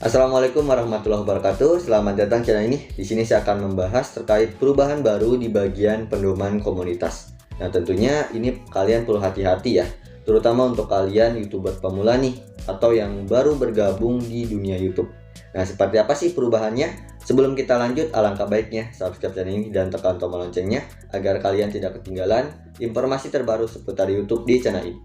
Assalamualaikum warahmatullahi wabarakatuh. Selamat datang channel ini. Di sini saya akan membahas terkait perubahan baru di bagian pedoman komunitas. Nah, tentunya ini kalian perlu hati-hati ya, terutama untuk kalian YouTuber pemula nih atau yang baru bergabung di dunia YouTube. Nah, seperti apa sih perubahannya? Sebelum kita lanjut, alangkah baiknya subscribe channel ini dan tekan tombol loncengnya agar kalian tidak ketinggalan informasi terbaru seputar YouTube di channel ini.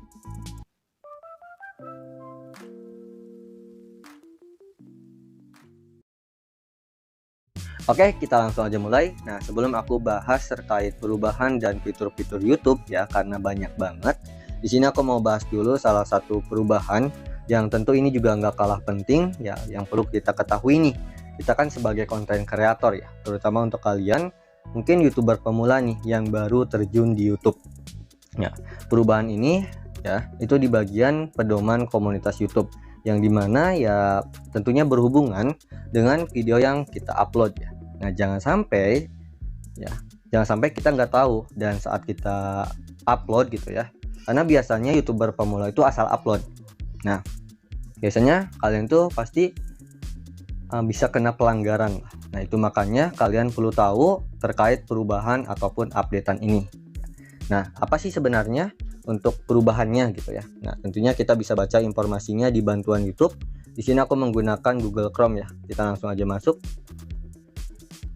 Oke, kita langsung aja mulai. Nah, sebelum aku bahas terkait perubahan dan fitur-fitur YouTube ya, karena banyak banget. Di sini aku mau bahas dulu salah satu perubahan yang tentu ini juga nggak kalah penting ya, yang perlu kita ketahui nih. Kita kan sebagai konten kreator ya, terutama untuk kalian mungkin YouTuber pemula nih yang baru terjun di YouTube. Ya, perubahan ini ya, itu di bagian pedoman komunitas YouTube yang dimana ya tentunya berhubungan dengan video yang kita upload ya. Nah, jangan sampai kita nggak tahu dan saat kita upload gitu ya, karena biasanya YouTuber pemula itu asal upload. Nah, biasanya kalian tuh pasti bisa kena pelanggaran. Nah, itu makanya kalian perlu tahu terkait perubahan ataupun updatean ini. Nah, apa sih sebenarnya untuk perubahannya gitu ya? Nah, tentunya kita bisa baca informasinya di bantuan YouTube. Di sini aku menggunakan Google Chrome ya. Kita langsung aja masuk.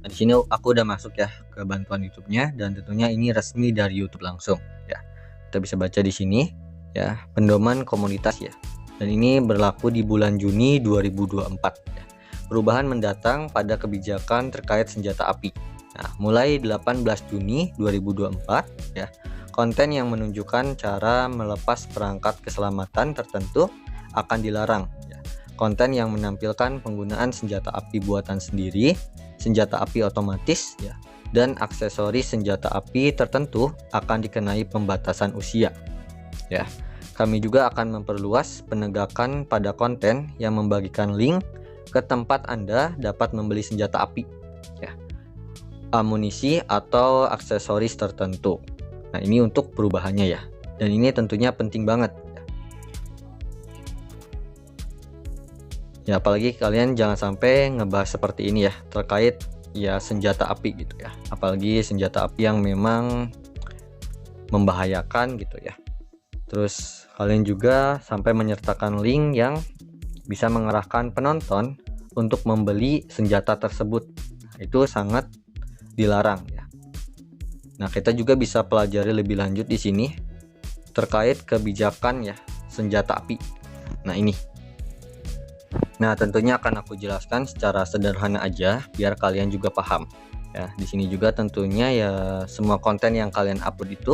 Nah, di sini aku udah masuk ya ke bantuan YouTube-nya dan tentunya ini resmi dari YouTube langsung ya. Kita bisa baca di sini ya, pedoman komunitas ya. Dan ini berlaku di bulan Juni 2024 ya. Perubahan mendatang pada kebijakan terkait senjata api. Nah, mulai 18 Juni 2024 ya. Konten yang menunjukkan cara melepas perangkat keselamatan tertentu akan dilarang ya. Konten yang menampilkan penggunaan senjata api buatan sendiri, senjata api otomatis ya, dan aksesoris senjata api tertentu akan dikenai pembatasan usia ya. Kami juga akan memperluas penegakan pada konten yang membagikan link ke tempat Anda dapat membeli senjata api ya, amunisi atau aksesoris tertentu. Nah, ini untuk perubahannya ya, dan ini tentunya penting banget ya, apalagi kalian jangan sampai ngebahas seperti ini ya terkait ya senjata api gitu ya, apalagi senjata api yang memang membahayakan gitu ya. Terus kalian juga sampai menyertakan link yang bisa mengarahkan penonton untuk membeli senjata tersebut. Nah, itu sangat dilarang ya. Nah, kita juga bisa pelajari lebih lanjut di sini terkait kebijakan ya senjata api. Nah, ini. Nah, tentunya akan aku jelaskan secara sederhana aja biar kalian juga paham. Ya, di sini juga tentunya ya semua konten yang kalian upload itu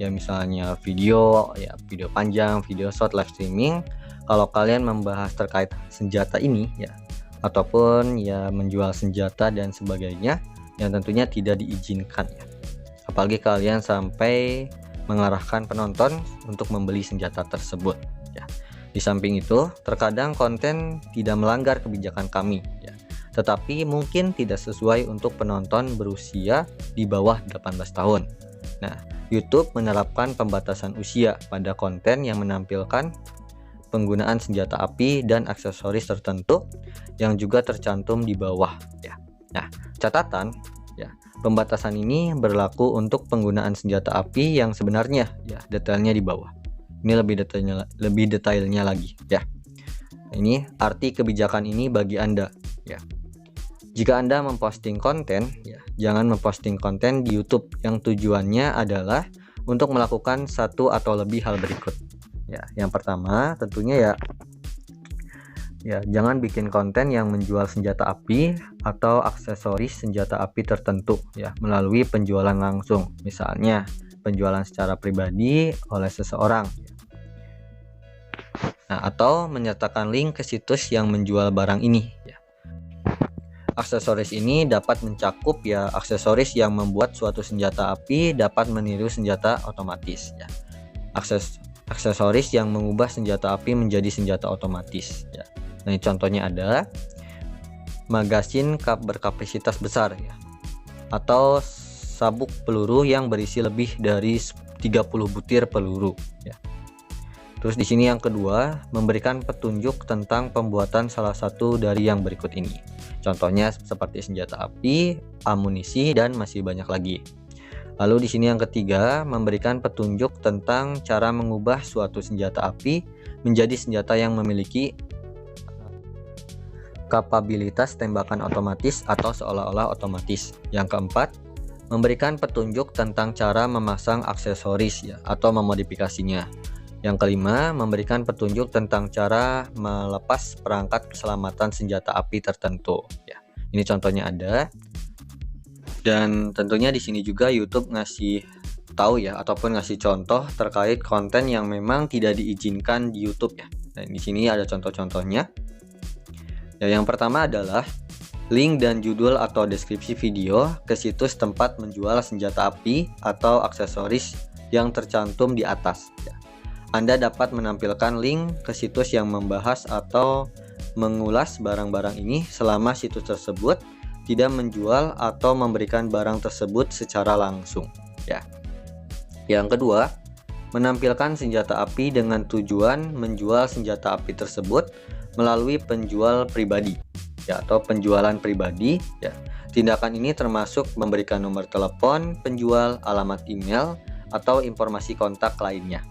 ya, misalnya video ya, video panjang, video short, live streaming, kalau kalian membahas terkait senjata ini ya, ataupun ya menjual senjata dan sebagainya, yang tentunya tidak diizinkan ya. Apalagi kalian sampai mengarahkan penonton untuk membeli senjata tersebut ya. Di samping itu, terkadang konten tidak melanggar kebijakan kami ya, tetapi mungkin tidak sesuai untuk penonton berusia di bawah 18 tahun. Nah, YouTube menerapkan pembatasan usia pada konten yang menampilkan penggunaan senjata api dan aksesoris tertentu yang juga tercantum di bawah ya. Nah, catatan ya, pembatasan ini berlaku untuk penggunaan senjata api yang sebenarnya ya, detailnya di bawah. Ini lebih detailnya lagi ya. Ini arti kebijakan ini bagi Anda ya. Jika Anda memposting konten ya, jangan memposting konten di YouTube yang tujuannya adalah untuk melakukan satu atau lebih hal berikut. Ya, yang pertama tentunya ya jangan bikin konten yang menjual senjata api atau aksesoris senjata api tertentu ya melalui penjualan langsung, misalnya penjualan secara pribadi oleh seseorang ya. Nah, atau menyertakan link ke situs yang menjual barang ini ya. Aksesoris ini dapat mencakup ya aksesoris yang membuat suatu senjata api dapat meniru senjata otomatis ya. Aksesoris yang mengubah senjata api menjadi senjata otomatis ya. Nah, contohnya ada magasin berkapasitas besar ya, atau sabuk peluru yang berisi lebih dari 30 butir peluru ya. Terus di sini yang kedua, memberikan petunjuk tentang pembuatan salah satu dari yang berikut ini. Contohnya seperti senjata api, amunisi, dan masih banyak lagi. Lalu di sini yang ketiga, memberikan petunjuk tentang cara mengubah suatu senjata api menjadi senjata yang memiliki kapabilitas tembakan otomatis atau seolah-olah otomatis. Yang keempat, memberikan petunjuk tentang cara memasang aksesoris ya atau memodifikasinya. Yang kelima, memberikan petunjuk tentang cara melepas perangkat keselamatan senjata api tertentu. Ya, ini contohnya ada. Dan tentunya di sini juga YouTube ngasih tahu ya ataupun ngasih contoh terkait konten yang memang tidak diizinkan di YouTube ya. Dan di sini ada contoh-contohnya. Ya, yang pertama adalah link dan judul atau deskripsi video ke situs tempat menjual senjata api atau aksesoris yang tercantum di atas. Ya. Anda dapat menampilkan link ke situs yang membahas atau mengulas barang-barang ini selama situs tersebut tidak menjual atau memberikan barang tersebut secara langsung. Ya. Yang kedua, menampilkan senjata api dengan tujuan menjual senjata api tersebut melalui penjual pribadi, ya, atau penjualan pribadi. Ya. Tindakan ini termasuk memberikan nomor telepon penjual, alamat email, atau informasi kontak lainnya.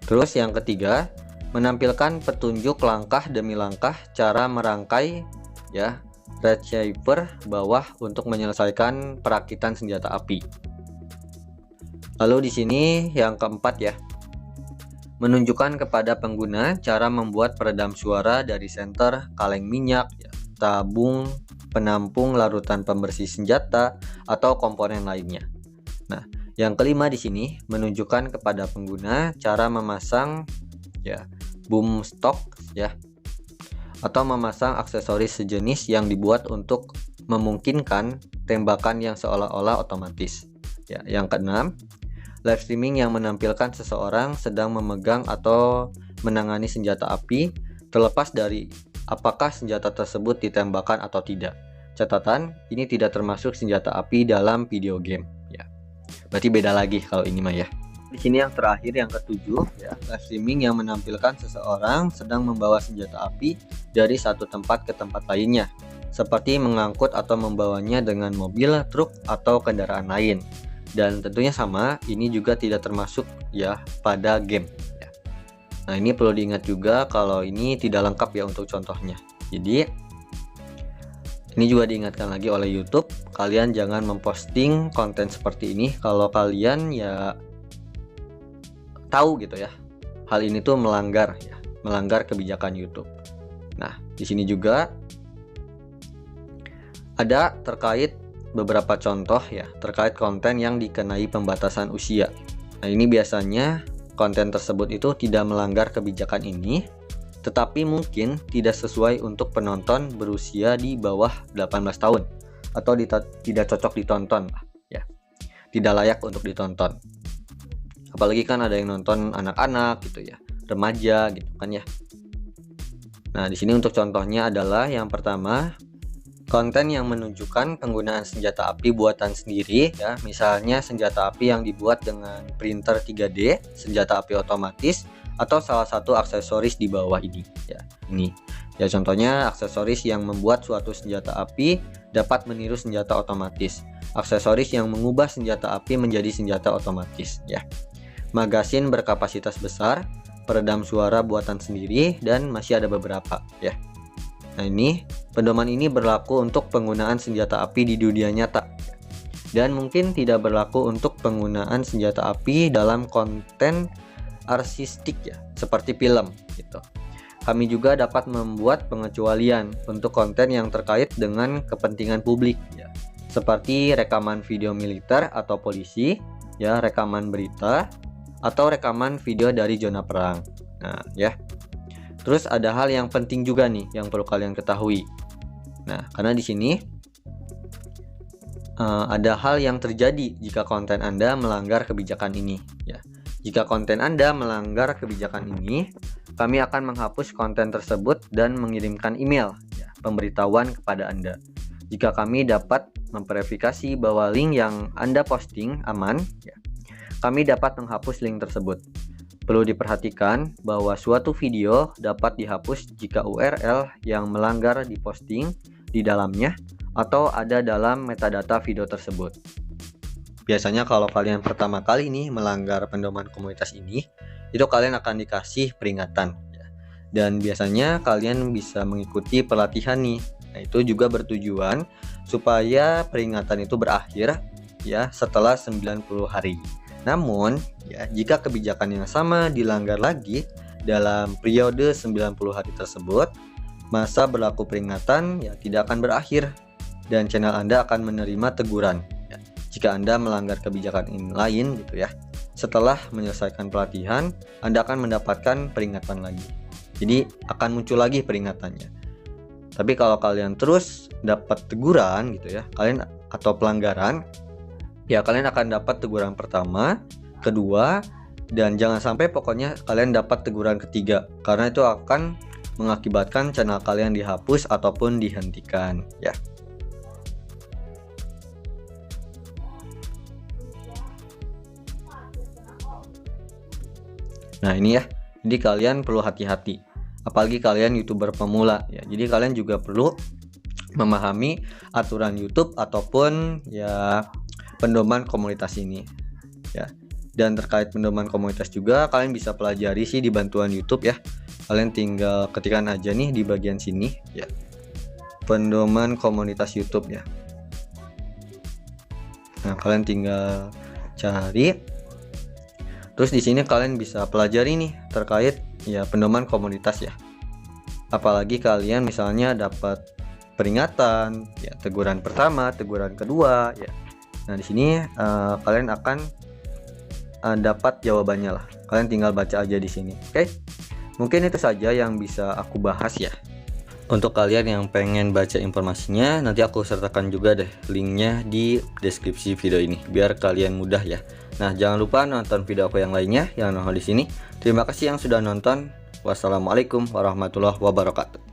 Terus yang ketiga, menampilkan petunjuk langkah demi langkah cara merangkai ya receiver bawah untuk menyelesaikan perakitan senjata api. Lalu di sini yang keempat ya, menunjukkan kepada pengguna cara membuat peredam suara dari senter, kaleng minyak, ya, tabung, penampung larutan pembersih senjata atau komponen lainnya. Nah, yang kelima di sini menunjukkan kepada pengguna cara memasang ya boom stock ya atau memasang aksesoris sejenis yang dibuat untuk memungkinkan tembakan yang seolah-olah otomatis. Ya, yang keenam, live streaming yang menampilkan seseorang sedang memegang atau menangani senjata api terlepas dari apakah senjata tersebut ditembakkan atau tidak. Catatan, ini tidak termasuk senjata api dalam video game ya. Berarti beda lagi kalau ini mah ya. Di sini yang terakhir yang ketujuh ya, live streaming yang menampilkan seseorang sedang membawa senjata api dari satu tempat ke tempat lainnya, seperti mengangkut atau membawanya dengan mobil, truk atau kendaraan lain. Dan tentunya sama, ini juga tidak termasuk ya pada game ya. Nah, ini perlu diingat juga kalau ini tidak lengkap ya untuk contohnya. Jadi ini juga diingatkan lagi oleh YouTube, kalian jangan memposting konten seperti ini kalau kalian ya tahu gitu ya, hal ini tuh melanggar kebijakan YouTube. Nah, di sini juga ada terkait beberapa contoh ya terkait konten yang dikenai pembatasan usia. Nah, ini biasanya konten tersebut itu tidak melanggar kebijakan ini, tetapi mungkin tidak sesuai untuk penonton berusia di bawah 18 tahun atau tidak cocok ditonton ya. Tidak layak untuk ditonton. Apalagi kan ada yang nonton anak-anak gitu ya, remaja gitu kan ya. Nah, di sini untuk contohnya adalah yang pertama, konten yang menunjukkan penggunaan senjata api buatan sendiri ya, misalnya senjata api yang dibuat dengan printer 3D, senjata api otomatis, atau salah satu aksesoris di bawah ini ya. Ini ya contohnya aksesoris yang membuat suatu senjata api dapat meniru senjata otomatis, aksesoris yang mengubah senjata api menjadi senjata otomatis ya. Magasin berkapasitas besar, peredam suara buatan sendiri, dan masih ada beberapa ya. Nah, ini pedoman ini berlaku untuk penggunaan senjata api di dunia nyata dan mungkin tidak berlaku untuk penggunaan senjata api dalam konten artistik ya, seperti film gitu. Kami juga dapat membuat pengecualian untuk konten yang terkait dengan kepentingan publik ya, seperti rekaman video militer atau polisi ya, rekaman berita atau rekaman video dari zona perang. Nah, ya. Terus ada hal yang penting juga nih yang perlu kalian ketahui. Nah, karena di sini ada hal yang terjadi jika konten Anda melanggar kebijakan ini ya. Jika konten Anda melanggar kebijakan ini, kami akan menghapus konten tersebut dan mengirimkan email ya, pemberitahuan kepada Anda. Jika kami dapat memverifikasi bahwa link yang Anda posting aman ya, kami dapat menghapus link tersebut. Perlu diperhatikan bahwa suatu video dapat dihapus jika URL yang melanggar diposting di dalamnya atau ada dalam metadata video tersebut. Biasanya kalau kalian pertama kali nih melanggar pedoman komunitas ini, itu kalian akan dikasih peringatan. Dan biasanya kalian bisa mengikuti pelatihan nih. Nah, itu juga bertujuan supaya peringatan itu berakhir ya setelah 90 hari. Namun, ya, jika kebijakan yang sama dilanggar lagi dalam periode 90 hari tersebut, masa berlaku peringatan ya tidak akan berakhir dan channel Anda akan menerima teguran ya, jika Anda melanggar kebijakan lain gitu ya. Setelah menyelesaikan pelatihan, Anda akan mendapatkan peringatan lagi. Jadi akan muncul lagi peringatannya. Tapi kalau kalian terus dapat teguran gitu ya, kalian atau pelanggaran, ya kalian akan dapat teguran pertama, kedua, dan jangan sampai pokoknya kalian dapat teguran ketiga, karena itu akan mengakibatkan channel kalian dihapus ataupun dihentikan ya. Nah ini ya, jadi kalian perlu hati-hati, apalagi kalian YouTuber pemula ya. Jadi kalian juga perlu memahami aturan YouTube ataupun ya pedoman komunitas ini ya. Dan terkait pedoman komunitas juga kalian bisa pelajari sih di bantuan YouTube ya. Kalian tinggal ketikkan aja nih di bagian sini ya, pedoman komunitas YouTube ya. Nah kalian tinggal cari. Terus di sini kalian bisa pelajari nih terkait ya pedoman komunitas ya. Apalagi kalian misalnya dapat peringatan ya, teguran pertama, teguran kedua ya. Nah di sini kalian akan dapat jawabannya lah. Kalian tinggal baca aja di sini. Oke? Mungkin itu saja yang bisa aku bahas ya. Untuk kalian yang pengen baca informasinya, nanti aku sertakan juga deh linknya di deskripsi video ini biar kalian mudah ya. Nah, jangan lupa nonton video aku yang lainnya yang nongol di sini. Terima kasih yang sudah nonton. Wassalamualaikum warahmatullahi wabarakatuh.